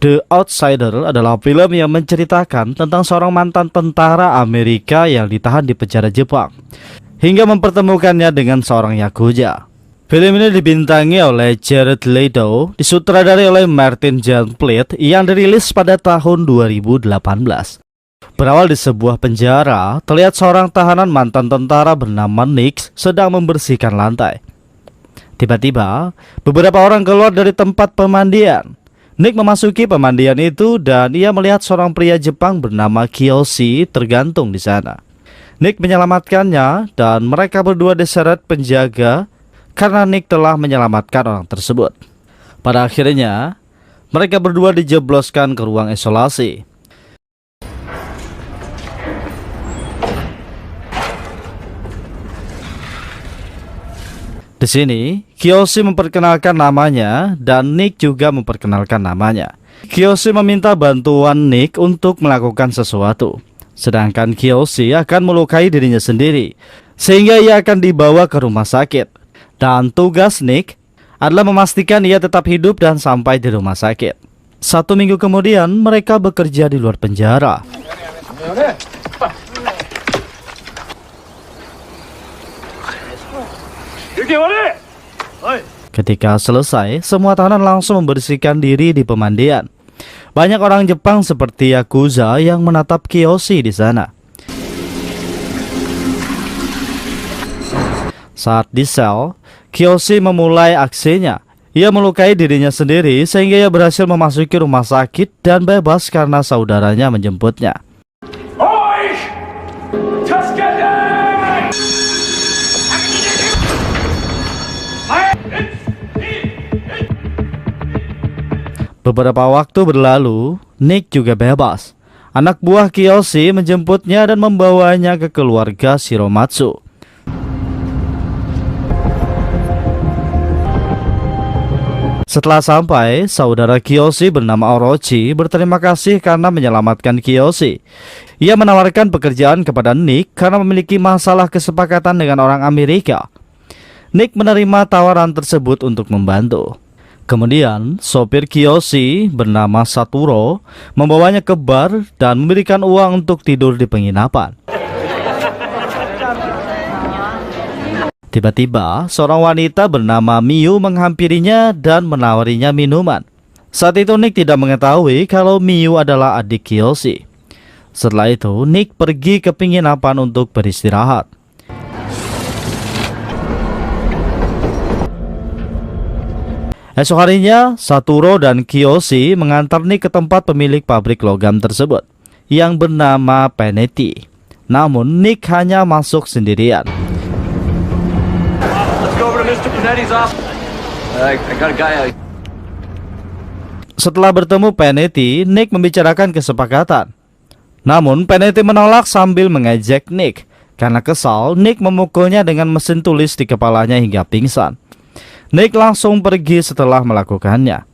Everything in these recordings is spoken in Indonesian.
The Outsider adalah film yang menceritakan tentang seorang mantan tentara Amerika yang ditahan di penjara Jepang hingga mempertemukannya dengan seorang yakuza. Film ini dibintangi oleh Jared Leto, disutradarai oleh Martin John Platt yang dirilis pada tahun 2018. Berawal di sebuah penjara, terlihat seorang tahanan mantan tentara bernama Nick sedang membersihkan lantai. Tiba-tiba, beberapa orang keluar dari tempat pemandian. Nick memasuki pemandian itu dan ia melihat seorang pria Jepang bernama Kiyoshi tergantung di sana. Nick menyelamatkannya dan mereka berdua diseret penjaga karena Nick telah menyelamatkan orang tersebut. Pada akhirnya, mereka berdua dijebloskan ke ruang isolasi. Di sini, Kiyoshi memperkenalkan namanya dan Nick juga memperkenalkan namanya. Kiyoshi meminta bantuan Nick untuk melakukan sesuatu, sedangkan Kiyoshi akan melukai dirinya sendiri, sehingga ia akan dibawa ke rumah sakit. Dan tugas Nick adalah memastikan ia tetap hidup dan sampai di rumah sakit. 1 minggu kemudian, mereka bekerja di luar penjara. Ketika selesai, semua tahanan langsung membersihkan diri di pemandian. Banyak orang Jepang seperti yakuza yang menatap Kiyoshi di sana. Saat di sel, Kiyoshi memulai aksinya. Ia melukai dirinya sendiri sehingga ia berhasil memasuki rumah sakit dan bebas karena saudaranya menjemputnya. Beberapa waktu berlalu, Nick juga bebas. Anak buah Kiyoshi menjemputnya dan membawanya ke keluarga Shiromatsu. Setelah sampai, saudara Kiyoshi bernama Orochi berterima kasih karena menyelamatkan Kiyoshi. Ia menawarkan pekerjaan kepada Nick karena memiliki masalah kesepakatan dengan orang Amerika. Nick menerima tawaran tersebut untuk membantu. Kemudian, sopir Kiyoshi bernama Saturo membawanya ke bar dan memberikan uang untuk tidur di penginapan. Tiba-tiba, seorang wanita bernama Miyu menghampirinya dan menawarinya minuman. Saat itu Nick tidak mengetahui kalau Miyu adalah adik Kiyoshi. Setelah itu, Nick pergi ke penginapan untuk beristirahat. Esok harinya, Saturo dan Kiyoshi mengantar Nick ke tempat pemilik pabrik logam tersebut yang bernama Panetti. Namun, Nick hanya masuk sendirian. Setelah bertemu Panetti, Nick membicarakan kesepakatan. Namun, Panetti menolak sambil mengejek Nick. Karena kesal, Nick memukulnya dengan mesin tulis di kepalanya hingga pingsan. Nick langsung pergi setelah melakukannya.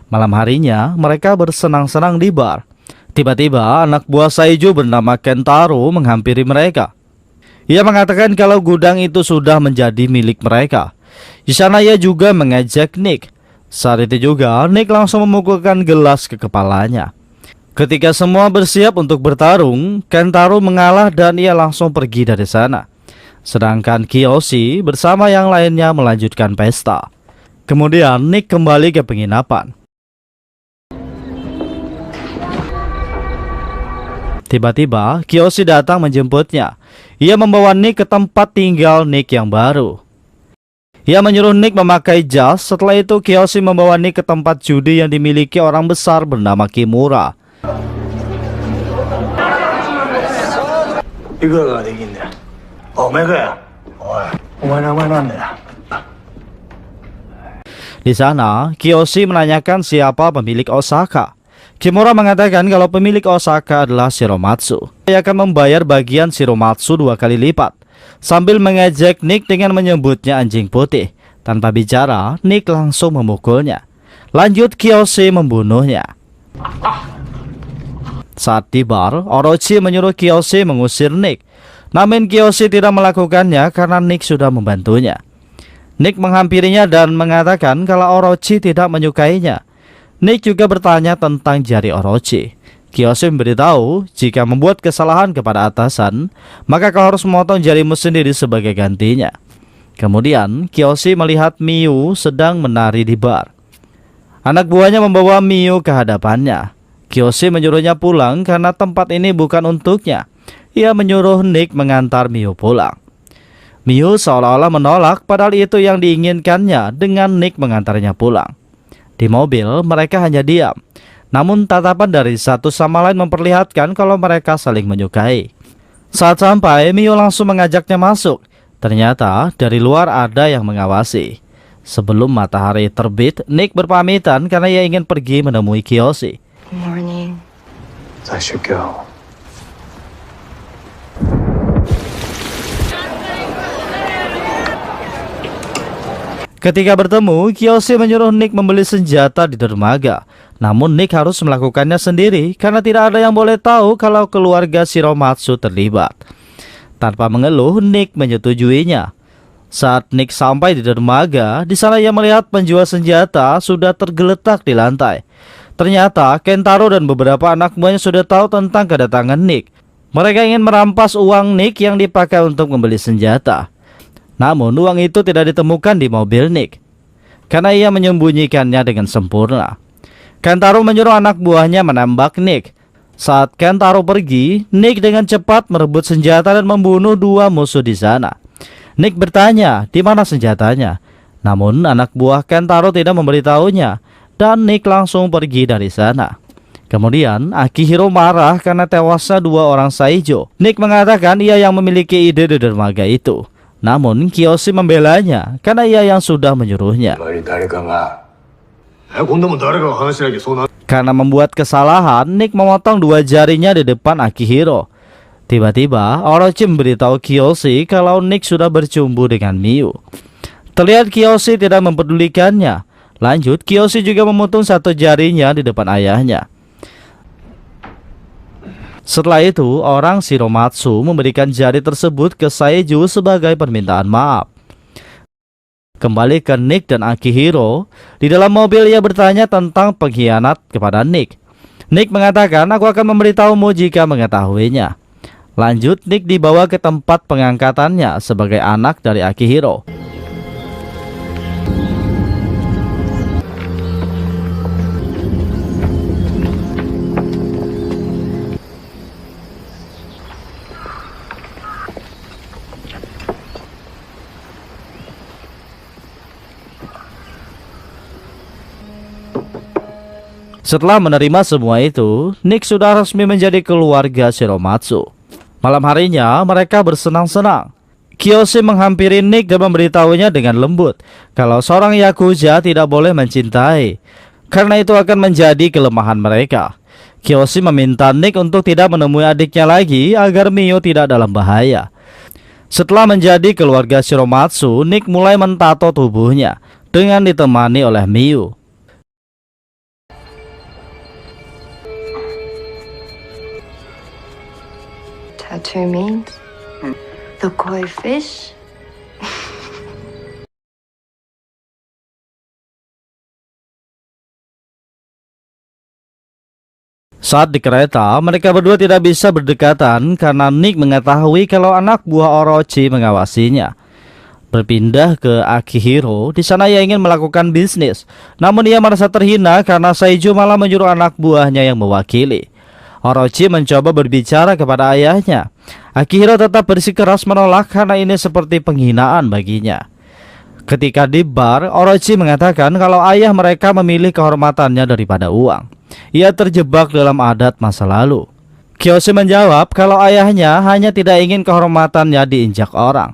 Malam harinya, mereka bersenang-senang di bar. Tiba-tiba, anak buah Saiju bernama Kentaro menghampiri mereka. Ia mengatakan kalau gudang itu sudah menjadi milik mereka. Di sana ia juga mengejek Nick. Saat itu juga, Nick langsung memukulkan gelas ke kepalanya. Ketika semua bersiap untuk bertarung, Kentaro mengalah dan ia langsung pergi dari sana. Sedangkan Kiyoshi bersama yang lainnya melanjutkan pesta. Kemudian Nick kembali ke penginapan. Tiba-tiba Kiyoshi datang menjemputnya. Ia membawa Nick ke tempat tinggal Nick yang baru. Ia menyuruh Nick memakai jas. Setelah itu Kiyoshi membawa Nick ke tempat judi yang dimiliki orang besar bernama Kimura. Di sana, Kiyoshi menanyakan siapa pemilik Osaka. Kimura mengatakan kalau pemilik Osaka adalah Shiromatsu. Dia akan membayar bagian Shiromatsu 2 kali lipat. Sambil mengejek Nick dengan menyebutnya anjing putih. Tanpa bicara, Nick langsung memukulnya. Lanjut, Kiyoshi membunuhnya. Saat di bar, Orochi menyuruh Kiyoshi mengusir Nick. Namun Kiyoshi tidak melakukannya karena Nick sudah membantunya. Nick menghampirinya dan mengatakan kalau Orochi tidak menyukainya. Nick juga bertanya tentang jari Orochi. Kiyoshi memberitahu jika membuat kesalahan kepada atasan, maka kau harus memotong jarimu sendiri sebagai gantinya. Kemudian Kiyoshi melihat Miyu sedang menari di bar. Anak buahnya membawa Miyu ke hadapannya. Kiyoshi menyuruhnya pulang karena tempat ini bukan untuknya. Ia menyuruh Nick mengantar Miyu pulang. Miyu seolah-olah menolak, padahal itu yang diinginkannya dengan Nick mengantarnya pulang. Di mobil mereka hanya diam. Namun tatapan dari satu sama lain memperlihatkan kalau mereka saling menyukai. Saat sampai, Miyu langsung mengajaknya masuk. Ternyata dari luar ada yang mengawasi. Sebelum matahari terbit, Nick berpamitan karena ia ingin pergi menemui Kiyoshi. Morning. I should go. Ketika bertemu, Kiyoshi menyuruh Nick membeli senjata di dermaga. Namun Nick harus melakukannya sendiri karena tidak ada yang boleh tahu kalau keluarga Shiromatsu terlibat. Tanpa mengeluh, Nick menyetujuinya. Saat Nick sampai di dermaga, di sana ia melihat penjual senjata sudah tergeletak di lantai. Ternyata Kentaro dan beberapa anak buahnya sudah tahu tentang kedatangan Nick. Mereka ingin merampas uang Nick yang dipakai untuk membeli senjata. Namun uang itu tidak ditemukan di mobil Nick karena ia menyembunyikannya dengan sempurna. Kentaro menyuruh anak buahnya menembak Nick. Saat Kentaro pergi, Nick dengan cepat merebut senjata dan membunuh dua musuh di sana. Nick bertanya, di mana senjatanya? Namun anak buah Kentaro tidak memberitahunya dan Nick langsung pergi dari sana. Kemudian Akihiro marah karena tewasnya dua orang Saijo. Nick mengatakan ia yang memiliki ide di dermaga itu. Namun Kiyoshi membelanya karena ia yang sudah menyuruhnya. Karena membuat kesalahan, Nick memotong dua jarinya di depan Akihiro. Tiba-tiba Orochi memberitahu Kiyoshi kalau Nick sudah bercumbu dengan Miyu. Terlihat Kiyoshi tidak mempedulikannya. Lanjut, Kiyoshi juga memotong satu jarinya di depan ayahnya. Setelah itu, orang Shiromatsu memberikan jari tersebut ke Saeju sebagai permintaan maaf. Kembali ke Nick dan Akihiro, di dalam mobil ia bertanya tentang pengkhianat kepada Nick. Nick mengatakan, aku akan memberitahumu jika mengetahuinya. Lanjut, Nick dibawa ke tempat pengangkatannya sebagai anak dari Akihiro. Setelah menerima semua itu, Nick sudah resmi menjadi keluarga Shiromatsu. Malam harinya, mereka bersenang-senang. Kiyoshi menghampiri Nick dan memberitahunya dengan lembut kalau seorang Yakuza tidak boleh mencintai, karena itu akan menjadi kelemahan mereka. Kiyoshi meminta Nick untuk tidak menemui adiknya lagi agar Miyu tidak dalam bahaya. Setelah menjadi keluarga Shiromatsu, Nick mulai mentato tubuhnya dengan ditemani oleh Miyu. Tattoo means the koi fish. Saat di kereta, mereka berdua tidak bisa berdekatan karena Nick mengetahui kalau anak buah Orochi mengawasinya. Berpindah ke Akihiro, di sana ia ingin melakukan bisnis. Namun ia merasa terhina karena Saijo malah menyuruh anak buahnya yang mewakili. Orochi mencoba berbicara kepada ayahnya. Akihiro tetap bersikeras menolak karena ini seperti penghinaan baginya. Ketika di bar, Orochi mengatakan kalau ayah mereka memilih kehormatannya daripada uang. Ia terjebak dalam adat masa lalu. Kiyoshi menjawab kalau ayahnya hanya tidak ingin kehormatannya diinjak orang.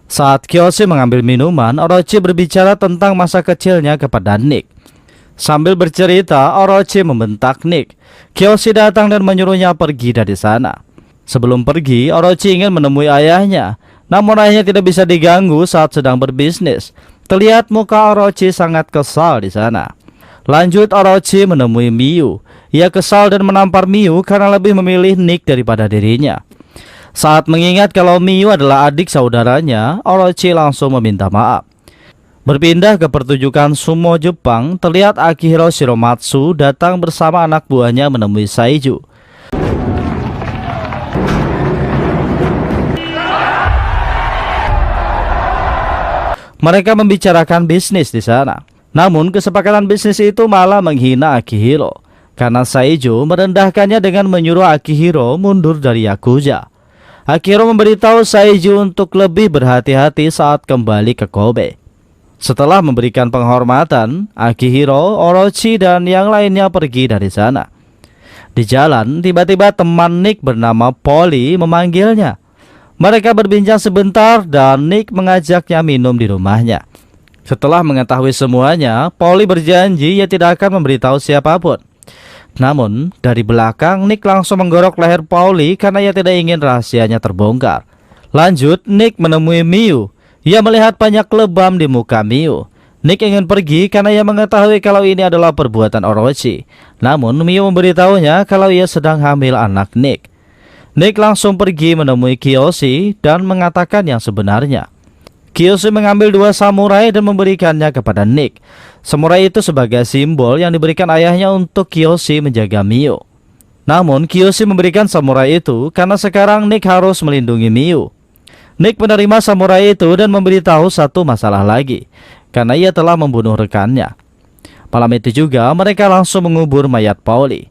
Saat Kiyoshi mengambil minuman, Orochi berbicara tentang masa kecilnya kepada Nick. Sambil bercerita, Orochi membentak Nick. Kiyoshi datang dan menyuruhnya pergi dari sana. Sebelum pergi, Orochi ingin menemui ayahnya. Namun ayahnya tidak bisa diganggu saat sedang berbisnis. Terlihat muka Orochi sangat kesal di sana. Lanjut, Orochi menemui Miyu. Ia kesal dan menampar Miyu karena lebih memilih Nick daripada dirinya. Saat mengingat kalau Miyu adalah adik saudaranya, Orochi langsung meminta maaf. Berpindah ke pertunjukan sumo Jepang, terlihat Akihiro Shiromatsu datang bersama anak buahnya menemui Saiju. Mereka membicarakan bisnis di sana. Namun kesepakatan bisnis itu malah menghina Akihiro, karena Saiju merendahkannya dengan menyuruh Akihiro mundur dari Yakuza. Akihiro memberitahu Saiju untuk lebih berhati-hati saat kembali ke Kobe. Setelah memberikan penghormatan, Akihiro, Orochi, dan yang lainnya pergi dari sana. Di jalan, tiba-tiba teman Nick bernama Polly memanggilnya. Mereka berbincang sebentar dan Nick mengajaknya minum di rumahnya. Setelah mengetahui semuanya, Polly berjanji ia tidak akan memberitahu siapapun. Namun, dari belakang Nick langsung menggorok leher Polly karena ia tidak ingin rahasianya terbongkar. Lanjut, Nick menemui Miu. Ia melihat banyak lebam di muka Miu. Nick ingin pergi karena ia mengetahui kalau ini adalah perbuatan Orochi. Namun, Miu memberitahunya kalau ia sedang hamil anak Nick. Nick langsung pergi menemui Kiyoshi dan mengatakan yang sebenarnya. Kiyoshi mengambil 2 samurai dan memberikannya kepada Nick. Samurai itu sebagai simbol yang diberikan ayahnya untuk Kiyoshi menjaga Miu. Namun Kiyoshi memberikan samurai itu karena sekarang Nick harus melindungi Miu. Nick menerima samurai itu dan memberitahu satu masalah lagi, karena ia telah membunuh rekannya. Malam itu juga mereka langsung mengubur mayat Polly.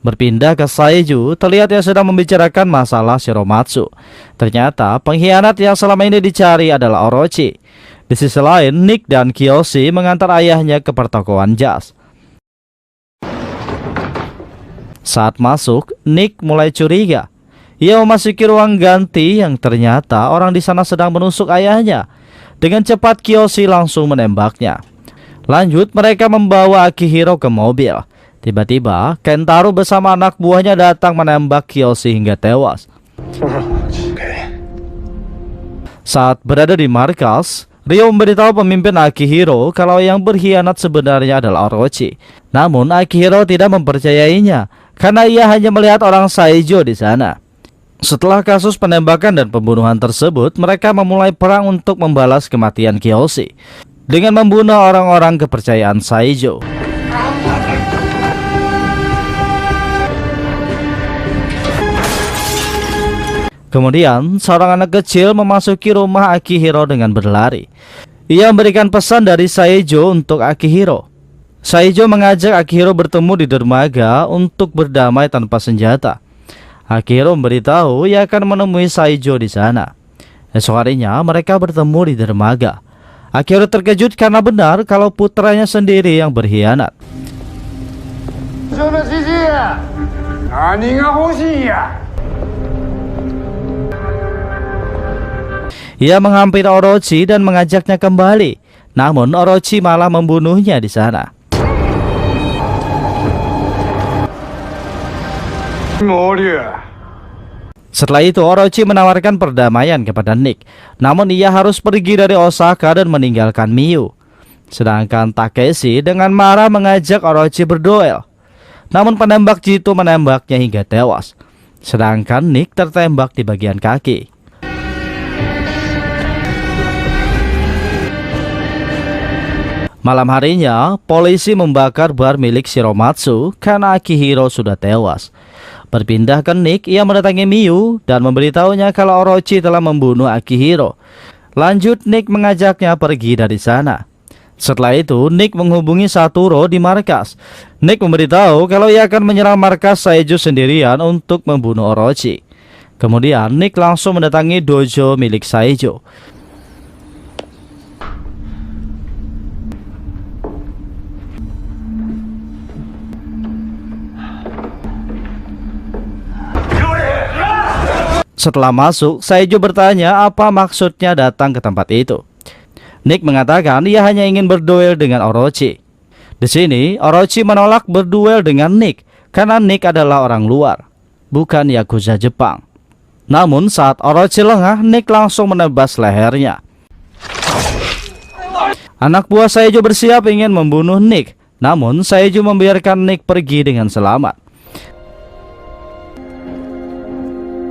Berpindah ke Saiju, terlihat ia sedang membicarakan masalah Shiromatsu. Ternyata pengkhianat yang selama ini dicari adalah Orochi. Di sisi lain, Nick dan Kiyoshi mengantar ayahnya ke pertokoan jas. Saat masuk, Nick mulai curiga. Ia memasuki ruang ganti yang ternyata orang di sana sedang menusuk ayahnya. Dengan cepat Kiyoshi langsung menembaknya. Lanjut, mereka membawa Akihiro ke mobil. Tiba-tiba, Kentaro bersama anak buahnya datang menembak Kiyoshi hingga tewas. Saat berada di markas, Ryo memberitahu pemimpin Akihiro kalau yang berkhianat sebenarnya adalah Orochi. Namun Akihiro tidak mempercayainya karena ia hanya melihat orang Saijo di sana. Setelah kasus penembakan dan pembunuhan tersebut, mereka memulai perang untuk membalas kematian Kiyoshi dengan membunuh orang-orang kepercayaan Saijo. Kemudian, seorang anak kecil memasuki rumah Akihiro dengan berlari. Ia memberikan pesan dari Saijo untuk Akihiro. Saijo mengajak Akihiro bertemu di dermaga untuk berdamai tanpa senjata. Akihiro memberitahu ia akan menemui Saijo di sana. Esok harinya, mereka bertemu di dermaga. Akihiro terkejut karena benar kalau putranya sendiri yang berkhianat. Ia menghampiri Orochi dan mengajaknya kembali. Namun Orochi malah membunuhnya di sana. Setelah itu Orochi menawarkan perdamaian kepada Nick. Namun ia harus pergi dari Osaka dan meninggalkan Miu. Sedangkan Takeshi dengan marah mengajak Orochi berduel. Namun penembak jitu menembaknya hingga tewas. Sedangkan Nick tertembak di bagian kaki. Malam harinya, polisi membakar bar milik Shiromatsu karena Akihiro sudah tewas. Berpindah ke Nick, ia mendatangi Miu dan memberitahunya kalau Orochi telah membunuh Akihiro. Lanjut, Nick mengajaknya pergi dari sana. Setelah itu, Nick menghubungi Saturo di markas. Nick memberitahu kalau ia akan menyerang markas Saijo sendirian untuk membunuh Orochi. Kemudian, Nick langsung mendatangi dojo milik Saijo. Setelah masuk, Saijo bertanya apa maksudnya datang ke tempat itu. Nick mengatakan ia hanya ingin berduel dengan Orochi. Di sini, Orochi menolak berduel dengan Nick karena Nick adalah orang luar, bukan Yakuza Jepang. Namun saat Orochi lengah, Nick langsung menebas lehernya. Anak buah Saijo bersiap ingin membunuh Nick, namun Saijo membiarkan Nick pergi dengan selamat.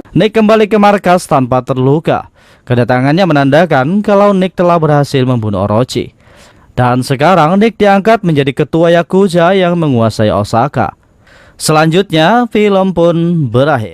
Nick kembali ke markas tanpa terluka. Kedatangannya menandakan kalau Nick telah berhasil membunuh Orochi. Dan sekarang Nick diangkat menjadi ketua Yakuza yang menguasai Osaka. Selanjutnya film pun berakhir.